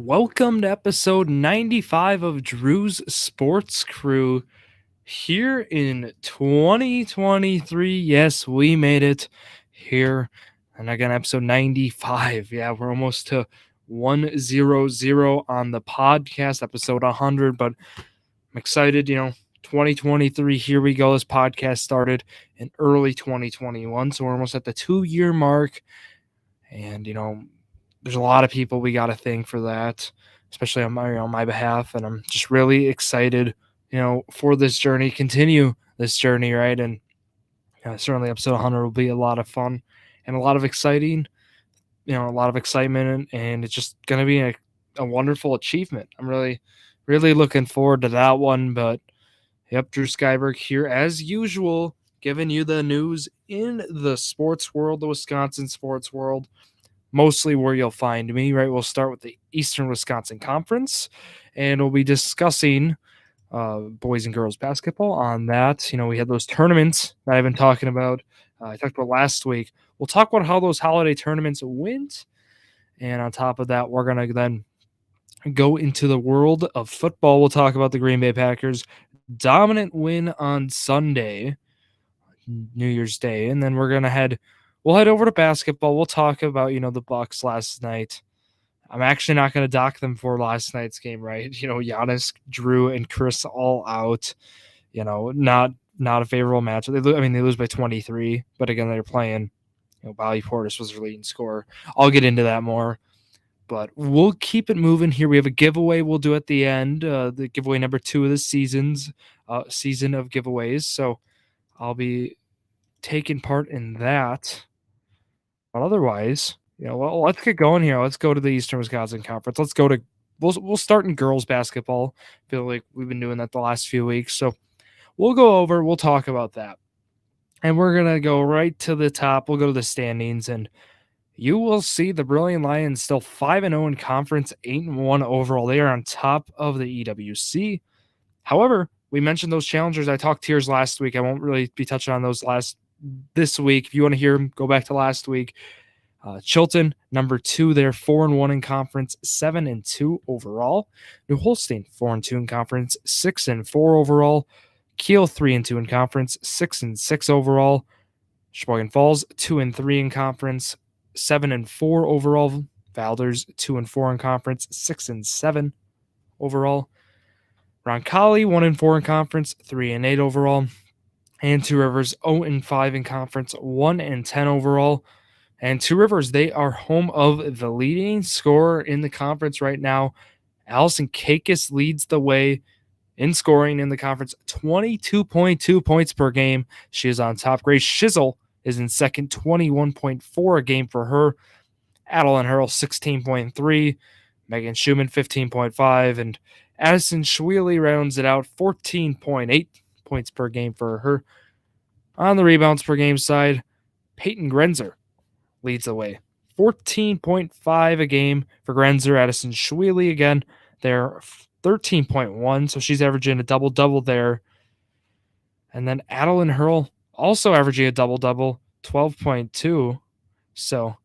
welcome to episode 95 of Drew's Sports Crew here in 2023. Yes, we made it here. And again, episode 95. Yeah, we're almost to 100 on the podcast, episode 100. But I'm excited, 2023. Here we go. This podcast started in early 2021. So we're almost at the 2-year mark. And, there's a lot of people we got to thank for that, especially on my behalf. And I'm just really excited, for this journey, continue this journey, right? And certainly episode 100 will be a lot of fun and a lot of exciting, a lot of excitement. And it's just going to be a wonderful achievement. I'm really, really looking forward to that one. But yep, Drew Skyberg here as usual, giving you the news in the sports world, the Wisconsin sports world. Mostly where you'll find me, right? We'll start with the Eastern Wisconsin Conference, and we'll be discussing boys and girls basketball on that. We had those tournaments that I've been talking about. I talked about last week. We'll talk about how those holiday tournaments went, and on top of that, we're going to then go into the world of football. We'll talk about the Green Bay Packers' dominant win on Sunday, New Year's Day, and then we'll head over to basketball. We'll talk about, the Bucks last night. I'm actually not going to dock them for last night's game, right? Giannis, Drew, and Chris all out. Not a favorable match. They lose by 23, but again, they're playing. Bobby Portis was their leading scorer. I'll get into that more, but we'll keep it moving here. We have a giveaway we'll do at the end, the giveaway number 2 of the season of giveaways. So I'll be taking part in that. But otherwise, let's get going here. Let's go to the Eastern Wisconsin Conference. We'll start in girls basketball. I feel like we've been doing that the last few weeks. So we'll talk about that. And we're going to go right to the top. We'll go to the standings, and you will see the Brilliant Lions still 5-0 in conference, 8-1 overall. They are on top of the EWC. However, we mentioned those challengers. I talked tiers last week. I won't really be touching on those this week. If you want to hear them, go back to last week. Chilton, number 2, they're 4-1 in conference, 7-2 overall. New Holstein, 4-2 in conference, 6-4 overall. Kiel, 3-2 in conference, 6-6 overall. Sheboygan Falls, 2-3 in conference, 7-4 overall. Valders, 2-4 in conference, 6-7 overall. Roncalli, 1-4 in conference, 3-8 overall. And Two Rivers, 0-5 in conference, 1-10 overall. And Two Rivers, they are home of the leading scorer in the conference right now. Allison Kakis leads the way in scoring in the conference, 22.2 points per game. She is on top. Grace Shizzle is in second, 21.4 a game for her. Adeline Hurl, 16.3. Megan Schumann, 15.5. And Addison Schweely rounds it out, 14.8 points per game for her. On the rebounds per game side, Peyton Grenzer leads the way, 14.5 a game for Grenzer. Addison Schweely, again, they're 13.1, so she's averaging a double-double there. And then Adeline Hurl also averaging a double-double, 12.2. So,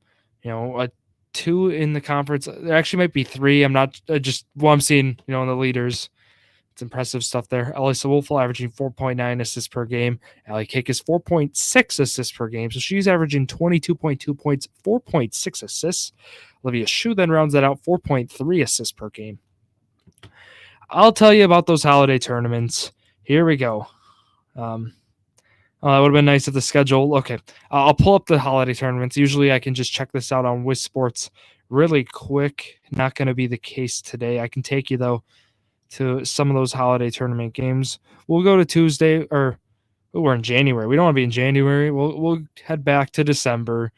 a 2 in the conference. There actually might be 3. I'm not just what I'm seeing, in the leaders. It's impressive stuff there. Elisa Wolfel averaging 4.9 assists per game. Allie Cake is 4.6 assists per game. So she's averaging 22.2 points, 4.6 assists. Olivia Shu then rounds that out, 4.3 assists per game. I'll tell you about those holiday tournaments. Here we go. That would have been nice if the schedule. Okay, I'll pull up the holiday tournaments. Usually I can just check this out on Wiz Sports really quick. Not going to be the case today. I can take you, though, to some of those holiday tournament games. We'll go to Tuesday, or we're in January. We don't want to be in January. We'll head back to December,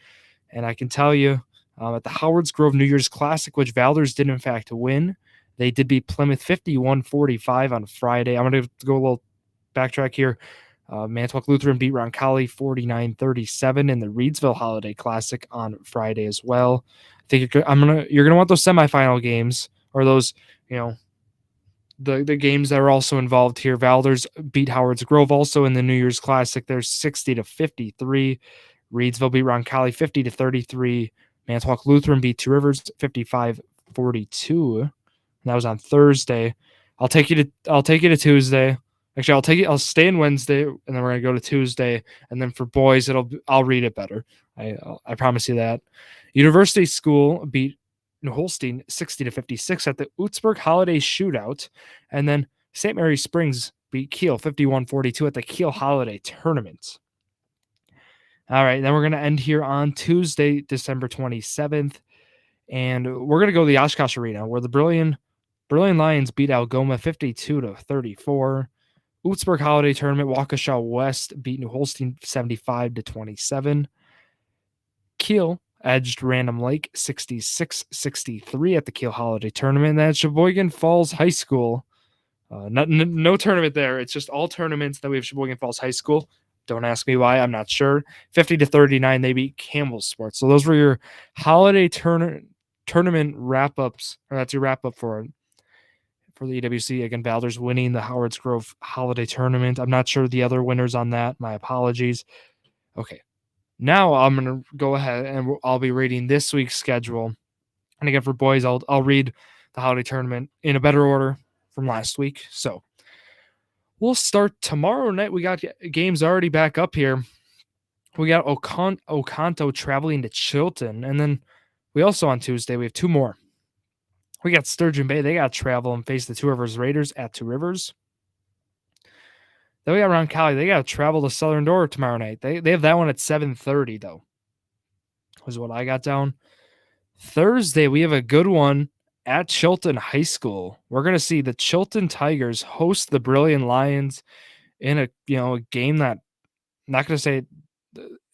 and I can tell you at the Howards Grove New Year's Classic, which Valders did in fact win. They did beat Plymouth 51-45 on Friday. I'm going to go a little backtrack here. Manitowoc Lutheran beat Roncalli 49-37 in the Reedsville Holiday Classic on Friday as well. I think you're gonna want those semifinal games, or those, the games that are also involved here. Valders beat Howards Grove also in the New Year's Classic. They're 60-53. Reedsville beat Roncalli 50-33. Manitowoc Lutheran beat Two Rivers 55 51-42. And that was on Thursday. I'll take you to Tuesday. Actually, I'll stay in Wednesday, and then we're gonna go to Tuesday. And then for boys, I'll read it better. I promise you that. University School beat New Holstein 60-56 at the Utzberg Holiday Shootout, and then St. Mary Springs beat Kiel 51-42 at the Kiel Holiday Tournament. All right, then we're gonna end here on Tuesday, December 27th, and we're gonna go to the Oshkosh Arena where the Berlin Lions beat Algoma 52-34. Utzberg Holiday Tournament, Waukesha West beat New Holstein 75-27. Kiel edged Random Lake 66-63 at the Kiel Holiday Tournament. And then Sheboygan Falls High School, no tournament there. It's just all tournaments that we have Sheboygan Falls High School. Don't ask me why. I'm not sure. 50-39, they beat Campbell Sports. So those were your holiday tournament wrap-ups. Or that's your wrap-up for the EWC. Again, Valdor's winning the Howards Grove Holiday Tournament. I'm not sure the other winners on that. My apologies. Okay. Now I'm going to go ahead and I'll be reading this week's schedule. And again, for boys, I'll read the Holiday Tournament in a better order from last week. So we'll start tomorrow night. We got games already back up here. We got Oconto traveling to Chilton. And then we also on Tuesday, we have two more. We got Sturgeon Bay. They got to travel and face the Two Rivers Raiders at Two Rivers. Then we got Roncalli. They got to travel to Southern Door tomorrow night. They have that one at 7:30, though, was what I got down. Thursday, we have a good one at Chilton High School. We're going to see the Chilton Tigers host the Brilliant Lions in a game that, I'm not going to say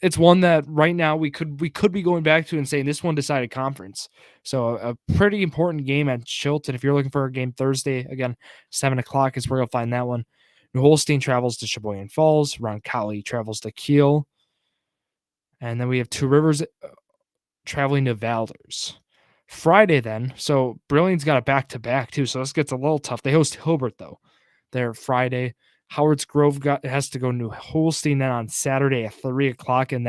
it's one that right now we could be going back to and saying this one decided conference. So a pretty important game at Chilton. If you're looking for a game Thursday, again, 7:00 is where you'll find that one. New Holstein travels to Sheboygan Falls. Roncalli travels to Kiel. And then we have Two Rivers traveling to Valdors. Friday then, so Brilliant's got a back-to-back too, so this gets a little tough. They host Hilbert, though. They're Friday. Howards Grove has to go to New Holstein then on Saturday at 3:00, and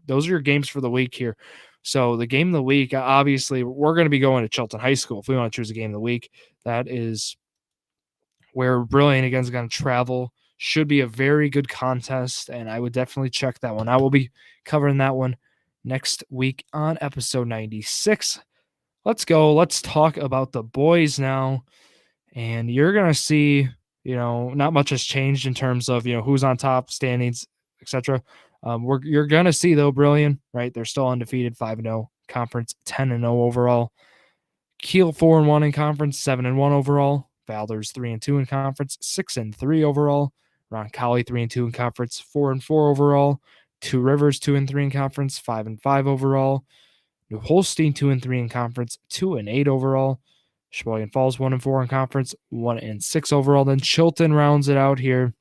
those are your games for the week here. So the game of the week, obviously, we're going to be going to Chilton High School if we want to choose a game of the week. That is where Brilliant again is going to travel. Should be a very good contest, and I would definitely check that one. I will be covering that one next week on episode 96. Let's go. Let's talk about the boys now. And you're going to see, not much has changed in terms of, who's on top, standings, etc. You're going to see, though, Brilliant, right? They're still undefeated, 5-0 conference, 10-0 overall. Kiel 4-1 in conference, 7-1 overall. Valdor's 3-2 in conference, 6-3 overall. Roncalli 3-2 in conference, 4-4 overall. Two Rivers 2-3 in conference, 5-5 overall. New Holstein 2-3 in conference, 2-8 overall. Sheboygan Falls 1-4 in conference, 1-6 overall. Then Chilton rounds it out here,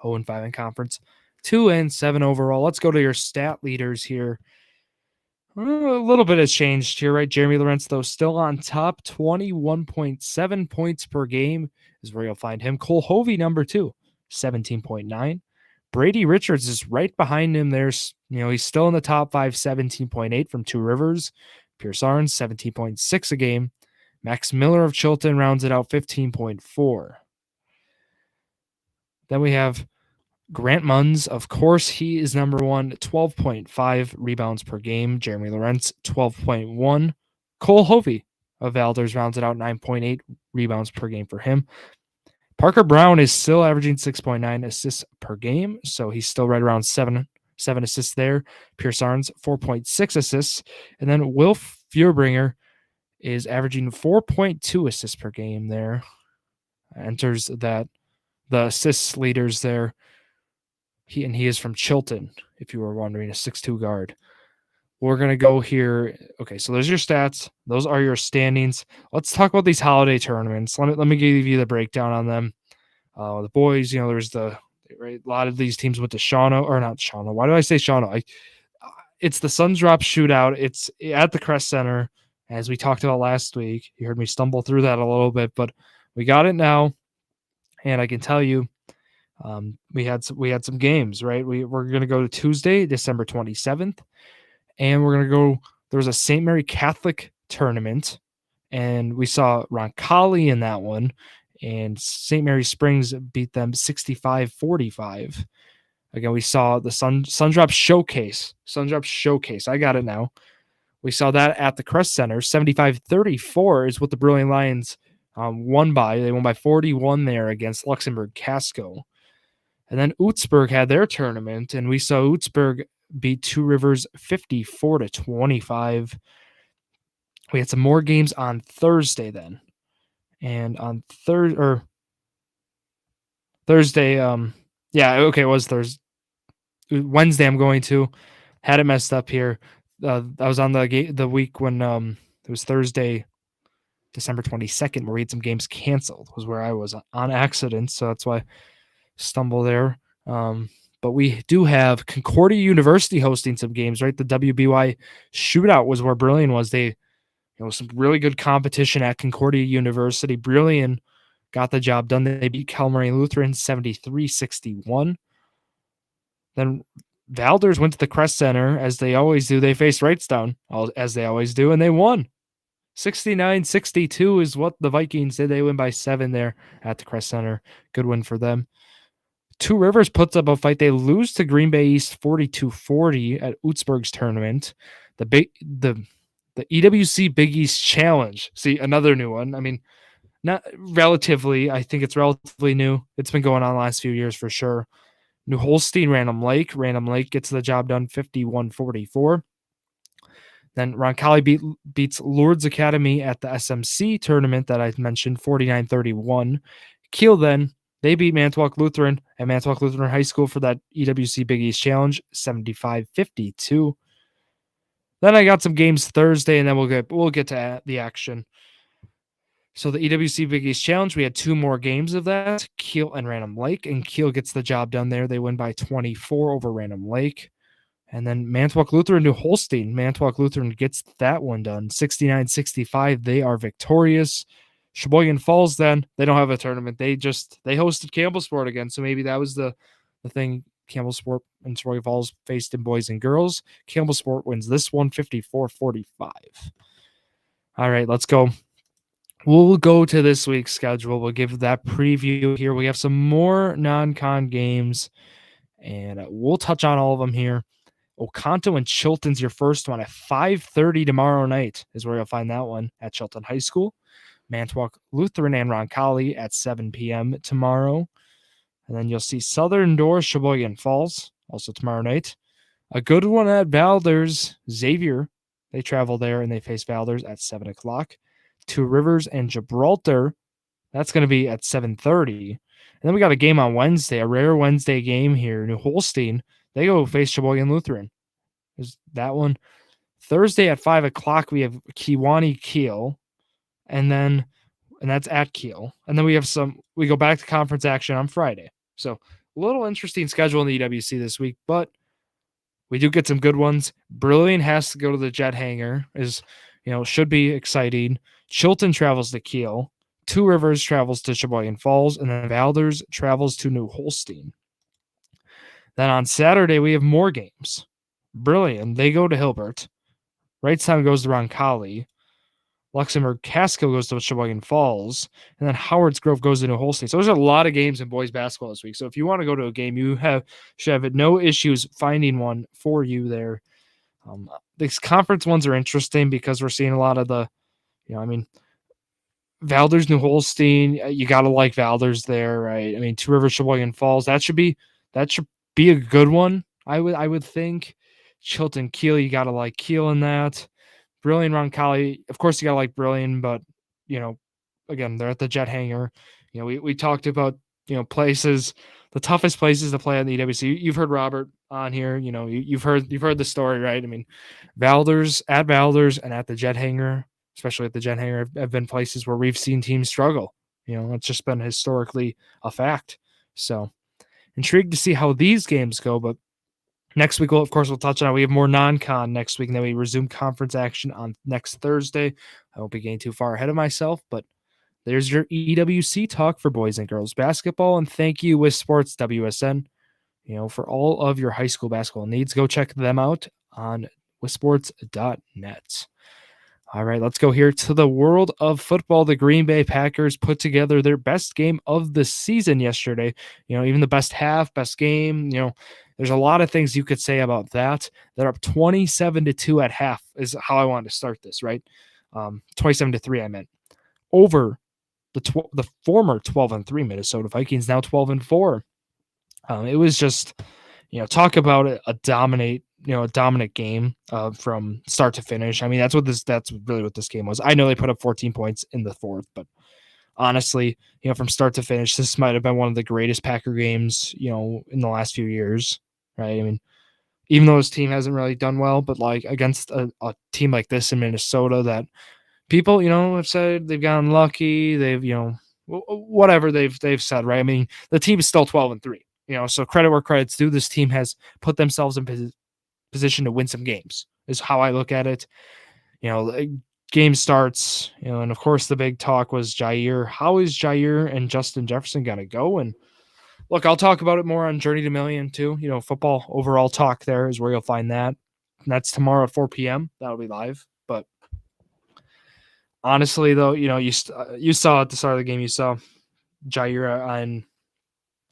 0-5 in conference, 2-7 overall. Let's go to your stat leaders here. A little bit has changed here, right? Jeremy Lawrence, though, still on top, 21.7 points per game is where you'll find him. Cole Hovey, number 2, 17.9. Brady Richards is right behind him. There's, he's still in the top 5, 17.8 from Two Rivers. Pierce Arns, 17.6 a game. Max Miller of Chilton rounds it out, 15.4. Then we have Grant Munns, of course, he is number 1, 12.5 rebounds per game. Jeremy Lawrence, 12.1. Cole Hovey of Valdors rounds it out, 9.8 rebounds per game for him. Parker Brown is still averaging 6.9 assists per game, so he's still right around 7 assists there. Pierce Arns, 4.6 assists. And then Will Furbringer is averaging 4.2 assists per game there. Enters the assists leaders there. He is from Chilton, if you were wondering, a 6'2 guard. We're going to go here. Okay, so those are your stats. Those are your standings. Let's talk about these holiday tournaments. Let me give you the breakdown on them. The boys, there's a lot of these teams went to Shawano, or not Shawano. Why do I say Shawano? It's the Suns Drop Shootout. It's at the Crest Center, as we talked about last week. You heard me stumble through that a little bit, but we got it now, and I can tell you, we had some games, right? We're going to go to Tuesday, December 27th, and we're going to go. There's a St. Mary Catholic tournament and we saw Roncalli in that one, and St. Mary Springs beat them 65-45. Again, we saw the Sundrop Showcase. Sundrop Showcase. I got it now. We saw that at the Crest Center. 75-34 is what the Brilliant Lions won by. They won by 41 there against Luxembourg Casco. And then Utzberg had their tournament, and we saw Utzberg beat Two Rivers 54-25. We had some more games on Thursday then. And on Thursday, it was Thursday. Wednesday, I'm going to. Had it messed up here. I was on the week when it was Thursday, December 22nd, where we had some games canceled. Was where I was on accident, so that's why I stumbled there. But we do have Concordia University hosting some games, right? The WBY shootout was where Brilliant was. They, some really good competition at Concordia University. Brilliant got the job done. They beat Calmary Lutheran 73-61. Then Valders went to the Crest Center, as they always do. They faced Wrightstown, as they always do, and they won. 69-62 is what the Vikings did. They win by 7 there at the Crest Center. Good win for them. Two Rivers puts up a fight. They lose to Green Bay East 42-40 at Utzberg's tournament. The EWC Big East Challenge. See, another new one. I mean, not relatively. I think it's relatively new. It's been going on the last few years for sure. New Holstein, Random Lake. Random Lake gets the job done 51-44. Then Roncalli beats Lourdes Academy at the SMC tournament that I mentioned, 49-31. Kiel then, they beat Manitowoc Lutheran at Manitowoc Lutheran High School for that EWC Big East Challenge, 75-52. Then I got some games Thursday, and then we'll get to the action. So the EWC Big East Challenge, we had 2 more games of that, Kiel and Random Lake, and Kiel gets the job done there. They win by 24 over Random Lake. And then Manitowoc Lutheran, New Holstein. Manitowoc Lutheran gets that one done, 69-65. They are victorious. Sheboygan Falls, then, they don't have a tournament. They hosted Campbell Sport again, so maybe that was the thing. Campbell Sport and Sheboygan Falls faced in boys and girls. Campbell Sport wins this one, 54-45. All right, let's go. We'll go to this week's schedule. We'll give that preview here. We have some more non-con games, and we'll touch on all of them here. Oconto and Chilton's your first one at 5:30 tomorrow night is where you'll find that one at Chilton High School. Manitowoc Lutheran and Roncalli at 7 p.m. tomorrow. And then you'll see Southern Door, Sheboygan Falls, also tomorrow night. A good one at Valders, Xavier. They travel there and they face Valders at 7 o'clock. Two Rivers and Gibraltar. That's going to be at 7:30. And then we got a game on Wednesday, a rare Wednesday game here. New Holstein, they go face Sheboygan Lutheran. There's that one. Thursday at 5 o'clock, we have Kewanee Kiel. And that's at Kiel. And then we go back to conference action on Friday. So a little interesting schedule in the EWC this week, but we do get some good ones. Brilliant has to go to the Jet Hangar, should be exciting. Chilton travels to Kiel. Two Rivers travels to Sheboygan Falls, and then Valders travels to New Holstein. Then on Saturday, we have more games. Brilliant, they go to Hilbert. Wrightstown goes to Roncalli. Luxembourg Casco goes to Sheboygan Falls, and then Howard's Grove goes to New Holstein. So there's a lot of games in boys basketball this week. So if you want to go to a game, you should have no issues finding one for you there. These conference ones are interesting because we're seeing a lot of the, Valders, New Holstein. You got to like Valders there, right? I mean, Two Rivers, Sheboygan Falls. That should be a good one. I would think. Chilton Kiel, you got to like Kiel in that. Brilliant Roncalli, of course you gotta like Brilliant, but again, they're at the Jet Hangar. We talked about places, the toughest places to play on the EWC. You've heard Robert on here. You've heard the story, right? I mean, Valders and at the Jet Hangar, especially at the Jet Hangar, have been places where we've seen teams struggle. It's just been historically a fact. So intrigued to see how these games go, but next week, we'll touch on it. We have more non-con next week, and then we resume conference action on next Thursday. I won't be getting too far ahead of myself, but there's your EWC talk for boys and girls basketball. And thank you, Wiz Sports WSN, for all of your high school basketball needs. Go check them out on wizsports.net. All right, let's go here to the world of football. The Green Bay Packers put together their best game of the season yesterday. Even the best half, best game. There's a lot of things you could say about that. They're up 27-2 at half, is how I wanted to start this, right? 27-3, I meant. Over the former 12-3 Minnesota Vikings, now 12-4. It was just, talk about a dominant game from start to finish. I mean, that's really what this game was. I know they put up 14 points in the fourth, but honestly, from start to finish, this might have been one of the greatest Packer games, in the last few years, right? I mean, even though his team hasn't really done well, but like against a team like this in Minnesota that people, have said they've gotten lucky, they've, whatever they've said, right? I mean, the team is still 12-3. So credit where credit's due. This team has put themselves in position to win some games, is how I look at it. Game starts, and of course the big talk was Jair. How is Jair and Justin Jefferson going to go? And look, I'll talk about it more on Journey to Million too. Football overall talk there is where you'll find that. And that's tomorrow at 4 p.m. That'll be live. But honestly, though, you saw at the start of the game, you saw Jair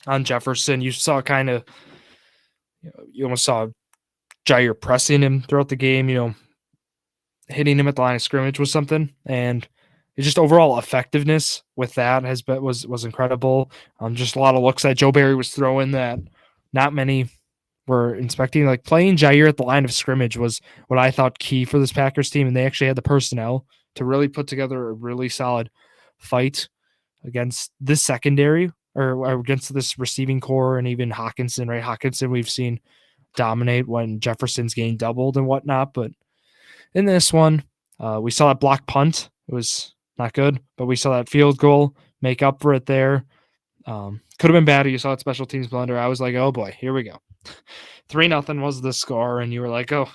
on Jefferson. You saw kind of, you almost saw Jair pressing him throughout the game, hitting him at the line of scrimmage was something. And it's just overall effectiveness with that was incredible. Just a lot of looks that Joe Barry was throwing that not many were inspecting. Like playing Jair at the line of scrimmage was what I thought key for this Packers team. And they actually had the personnel to really put together a really solid fight against this secondary or against this receiving core and even Hawkinson, right? Hawkinson we've seen dominate when Jefferson's getting doubled and whatnot. But in this one, we saw that block punt. It was not good, but we saw that field goal make up for it there. Could have been bad. You saw that special teams blunder. I was like, oh boy, here we go. 3-0 was the score. And you were like, oh,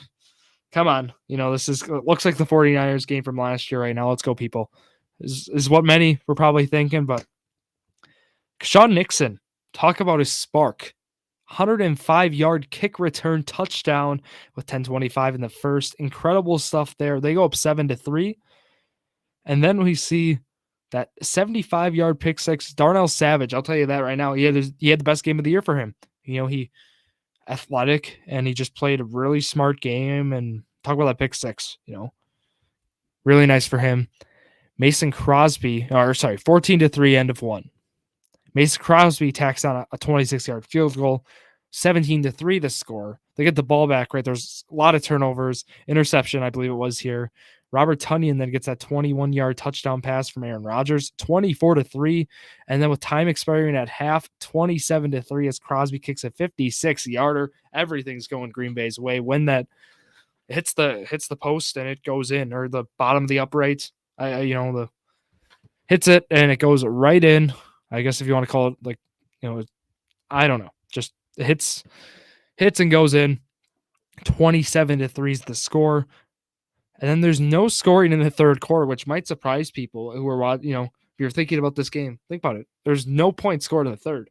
come on. This looks like the 49ers game from last year right now. Let's go, people. Is what many were probably thinking, but Sean Nixon, talk about his spark. 105-yard kick return touchdown with 10:25 in the first. Incredible stuff there. They go up 7-3. And then we see that 75-yard pick six. Darnell Savage, I'll tell you that right now. He had the best game of the year for him. He athletic and he just played a really smart game. And talk about that pick six, really nice for him. Mason Crosby, 14-3, end of one. Mason Crosby tacks on a 26-yard field goal, 17-3 the score. They get the ball back, right? There's a lot of turnovers, interception, I believe it was here. Robert Tonyan then gets that 21-yard touchdown pass from Aaron Rodgers, 24-3. And then with time expiring at half, 27-3 as Crosby kicks a 56-yarder. Everything's going Green Bay's way. When that hits the post and it goes in, or the bottom of the upright, hits it and it goes right in. I guess if you want to call it I don't know. Just hits and goes in. 27-3 is the score. And then there's no scoring in the third quarter, which might surprise people who are watching. If you're thinking about this game, think about it. There's no points scored in the third.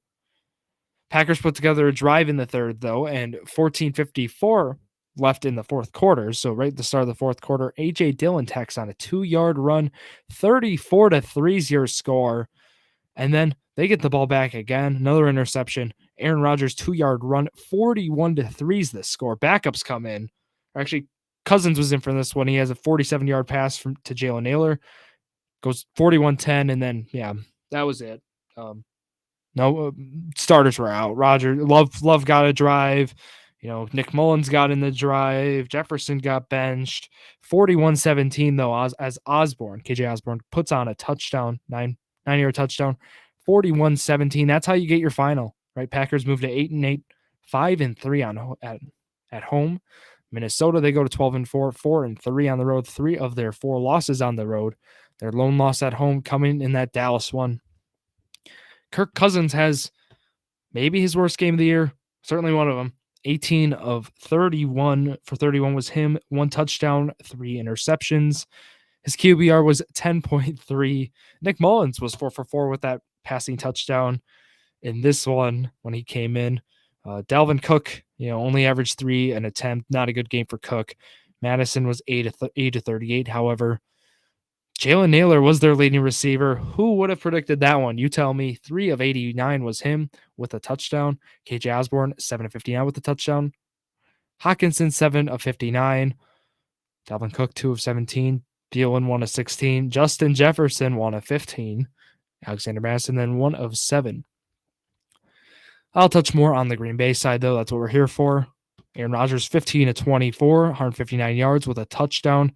Packers put together a drive in the third, though, and 14:54 left in the fourth quarter. So right at the start of the fourth quarter, A.J. Dillon tacks on a 2-yard run. 34-3 is your score. And then they get the ball back again. Another interception. Aaron Rodgers 2-yard run. 41-3 is the score. Backups come in. Actually, Cousins was in for this one. He has a 47-yard pass to Jalen Naylor. Goes 41-10, and then, that was it. No starters were out. Love got a drive. Nick Mullins got in the drive. Jefferson got benched. 41-17, though, as KJ Osborne, puts on a touchdown, 9-yard touchdown. 41-17. That's how you get your final, right? Packers move to 8-8, 5-3 at home. Minnesota, they go to 12-4, 4-3 on the road. 3 of their 4 losses on the road. Their lone loss at home coming in that Dallas one. Kirk Cousins has maybe his worst game of the year. Certainly one of them. 18 of 31 for 31 was him. 1 touchdown, 3 interceptions. His QBR was 10.3. Nick Mullins was 4 for 4 with that passing touchdown in this one when he came in. Dalvin Cook, only averaged 3 an attempt. Not a good game for Cook. Madison was 8 to 38. However, Jalen Naylor was their leading receiver. Who would have predicted that one? You tell me. 3 of 89 was him with a touchdown. KJ Osborne, 7 of 59 with a touchdown. Hawkinson, 7 of 59. Dalvin Cook, 2 of 17. Thielen, 1 of 16. Justin Jefferson, 1 of 15. Alexander Madison, then 1 of 7. I'll touch more on the Green Bay side, though. That's what we're here for. Aaron Rodgers, 15 of 24, 159 yards with a touchdown.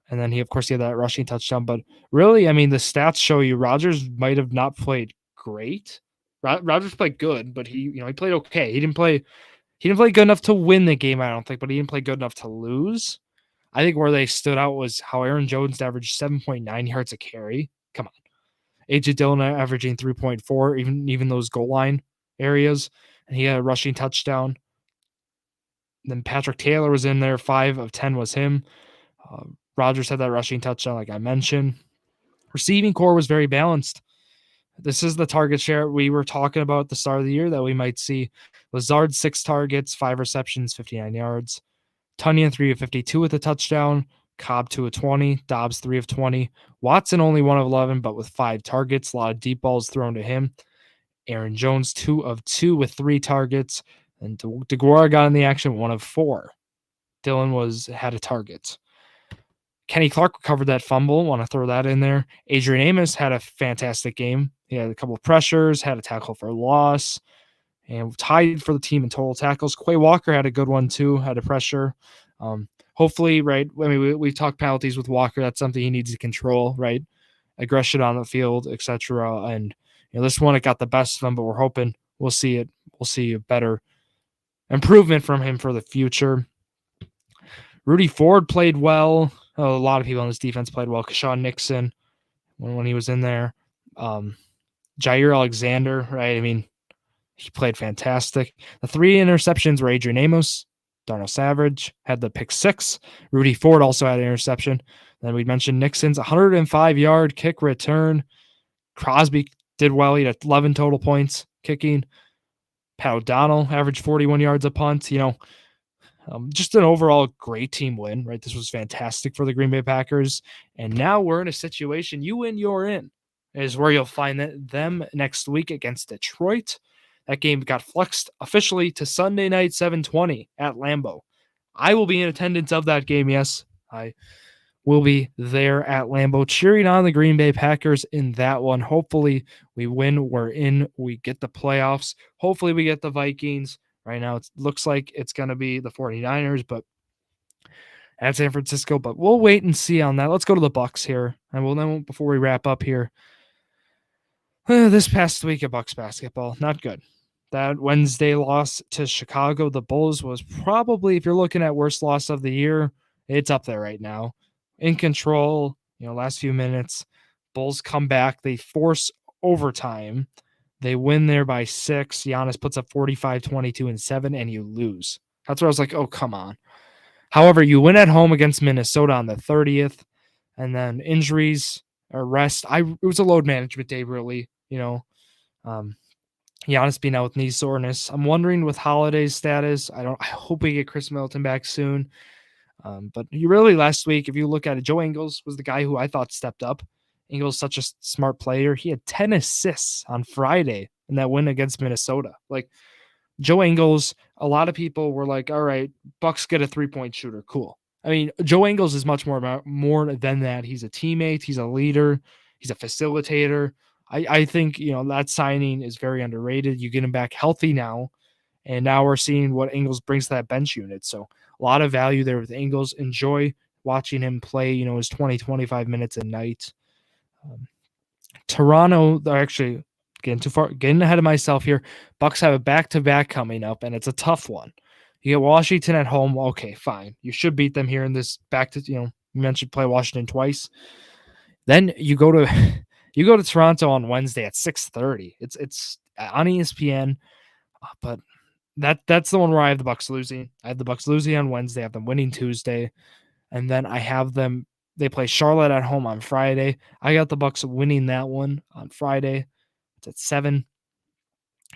And then he had that rushing touchdown. But really, I mean, the stats show you Rodgers might have not played great. Rodgers played good, but he played okay. He didn't play good enough to win the game, I don't think, but he didn't play good enough to lose. I think where they stood out was how Aaron Jones averaged 7.9 yards a carry. Come on. A.J. Dillon averaging 3.4, even those goal line areas. And he had a rushing touchdown. Then Patrick Taylor was in there. 5 of 10 was him. Rodgers had that rushing touchdown, like I mentioned. Receiving core was very balanced. This is the target share we were talking about at the start of the year that we might see. Lazard, 6 targets, 5 receptions, 59 yards. Tunyon, 3 of 52 with a touchdown. Cobb, 2 of 20. Dobbs, 3 of 20. Watson, only 1 of 11, but with 5 targets. A lot of deep balls thrown to him. Aaron Jones, 2 of 2 with 3 targets. And DeGuara got in the action, 1 of 4. Dillon had a target. Kenny Clark recovered that fumble. Want to throw that in there. Adrian Amos had a fantastic game. He had a couple of pressures, had a tackle for loss, and tied for the team in total tackles. Quay Walker had a good one too, had a pressure. Hopefully, right, I mean, we've talked penalties with Walker. That's something he needs to control, right? Aggression on the field, etc. And this one, it got the best of him, but we're hoping we'll see it. We'll see a better improvement from him for the future. Rudy Ford played well. A lot of people on this defense played well. Keshawn Nixon, when he was in there. Jair Alexander, right? I mean, he played fantastic. The 3 interceptions were Adrian Amos. Darnell Savage had the pick 6. Rudy Ford also had an interception. Then we mentioned Nixon's 105-yard kick return. Crosby did well. He had 11 total points kicking. Pat O'Donnell averaged 41 yards a punt. Just an overall great team win, right? This was fantastic for the Green Bay Packers. And now we're in a situation, you win, you're in, is where you'll find them next week against Detroit. That game got flexed officially to Sunday night, 7:20 at Lambeau. I will be in attendance of that game. Yes, I will be there at Lambeau cheering on the Green Bay Packers in that one. Hopefully we win. We're in. We get the playoffs. Hopefully we get the Vikings. Right now, it looks like it's going to be the 49ers, but at San Francisco. But we'll wait and see on that. Let's go to the Bucs here, and we'll know before we wrap up here. This past week of Bucs basketball, not good. That Wednesday loss to Chicago, the Bulls, was probably, if you're looking at worst loss of the year, it's up there right now. In control, last few minutes, Bulls come back. They force overtime. They win there by 6. Giannis puts up 45, 22, and 7, and you lose. That's where I was like, oh, come on. However, you win at home against Minnesota on the 30th, and then injuries or rest. It was a load management day, really. Giannis being out with knee soreness. I'm wondering with Holiday's status. I hope we get Chris Middleton back soon. But last week, if you look at it, Joe Ingles was the guy who I thought stepped up. Ingles such a smart player. He had 10 assists on Friday in that win against Minnesota. Like Joe Ingles, a lot of people were like, all right, Bucks get a 3-point shooter. Cool. I mean, Joe Ingles is much more than that. He's a teammate. He's a leader. He's a facilitator. I think, that signing is very underrated. You get him back healthy now. And now we're seeing what Ingles brings to that bench unit. So a lot of value there with Ingles. Enjoy watching him play, his 20, 25 minutes a night. Toronto, they're actually getting ahead of myself here. Bucks have a back-to-back coming up, and it's a tough one. You get Washington at home. Okay, fine. You should beat them here in this you mentioned play Washington twice. Then you go to Toronto on Wednesday at 6:30. It's on ESPN, but that's the one where I have the Bucks losing. I have the Bucks losing on Wednesday. I have them winning Tuesday, and then I have them. They play Charlotte at home on Friday. I got the Bucks winning that one on Friday. It's at 7.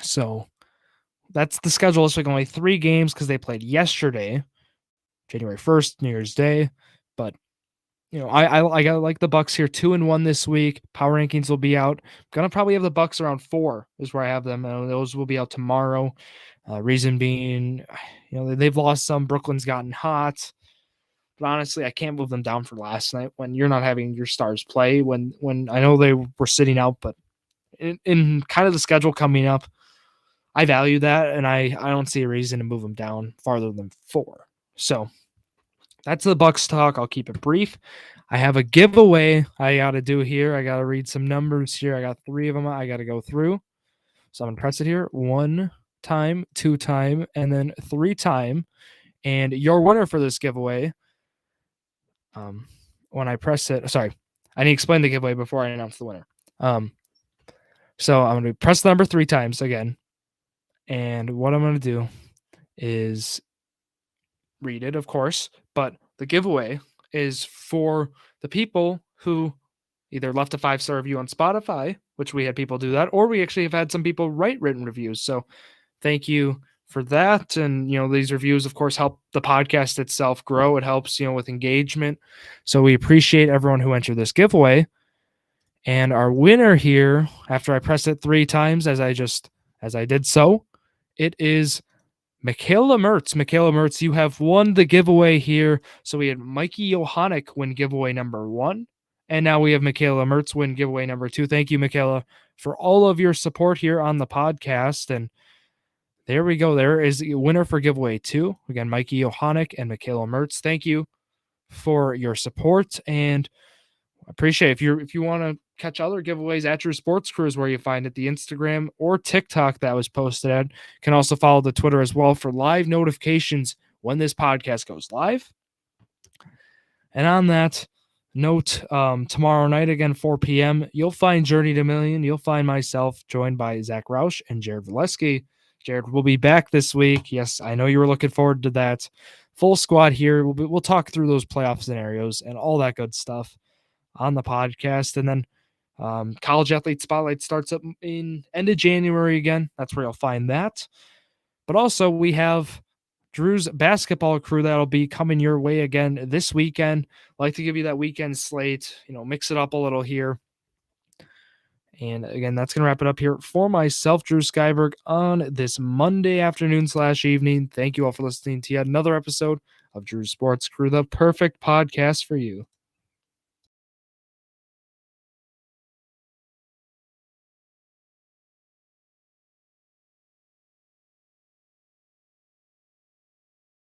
So that's the schedule this week. Only 3 games because they played yesterday. January 1st, New Year's Day. But I like the Bucks here 2-1 this week. Power rankings will be out. Gonna probably have the Bucks around 4 is where I have them. Those will be out tomorrow. Reason being, they've lost some. Brooklyn's gotten hot. But honestly, I can't move them down for last night when you're not having your stars play. When I know they were sitting out, but in kind of the schedule coming up, I value that, and I don't see a reason to move them down farther than 4. So that's the Bucks talk. I'll keep it brief. I have a giveaway I got to do here. I got to read some numbers here. I got 3 of them I got to go through. So I'm going to press it here 1 time, 2 time, and then 3 time. And your winner for this giveaway, when I press it, sorry, I need to explain the giveaway before I announce the winner. So I'm going to press the number 3 times again. And what I'm going to do is read it, of course, but the giveaway is for the people who either left a 5-star review on Spotify, which we had people do that, or we actually have had some people write written reviews. So thank you for that. And, these reviews, of course, help the podcast itself grow. It helps, with engagement. So we appreciate everyone who entered this giveaway. And our winner here, after I press it 3 times, as I did so, it is Michaela Mertz. Michaela Mertz, you have won the giveaway here. So we had Mikey Johannick win giveaway number 1. And now we have Michaela Mertz win giveaway number 2. Thank you, Michaela, for all of your support here on the podcast. And there we go. There is a winner for giveaway 2. Again, Mikey Johannick and Michaela Mertz. Thank you for your support. And I appreciate it. If you want to catch other giveaways at Drew Sports Crew is where you find it, the Instagram or TikTok that was posted at. You can also follow the Twitter as well for live notifications when this podcast goes live. And on that note, tomorrow night, again, 4 p.m., you'll find Journey to Million. You'll find myself joined by Zach Roush and Jared Valesky. Jared will be back this week. Yes, I know you were looking forward to that. Full squad here. We'll talk through those playoff scenarios and all that good stuff on the podcast. And then College Athlete Spotlight starts up in end of January again. That's where you'll find that. But also we have Drew's basketball crew that'll be coming your way again this weekend. I like to give you that weekend slate, mix it up a little here. And again, that's going to wrap it up here for myself, Drew Skyberg, on this Monday afternoon/evening. Thank you all for listening to yet another episode of Drew Sports Crew, the perfect podcast for you.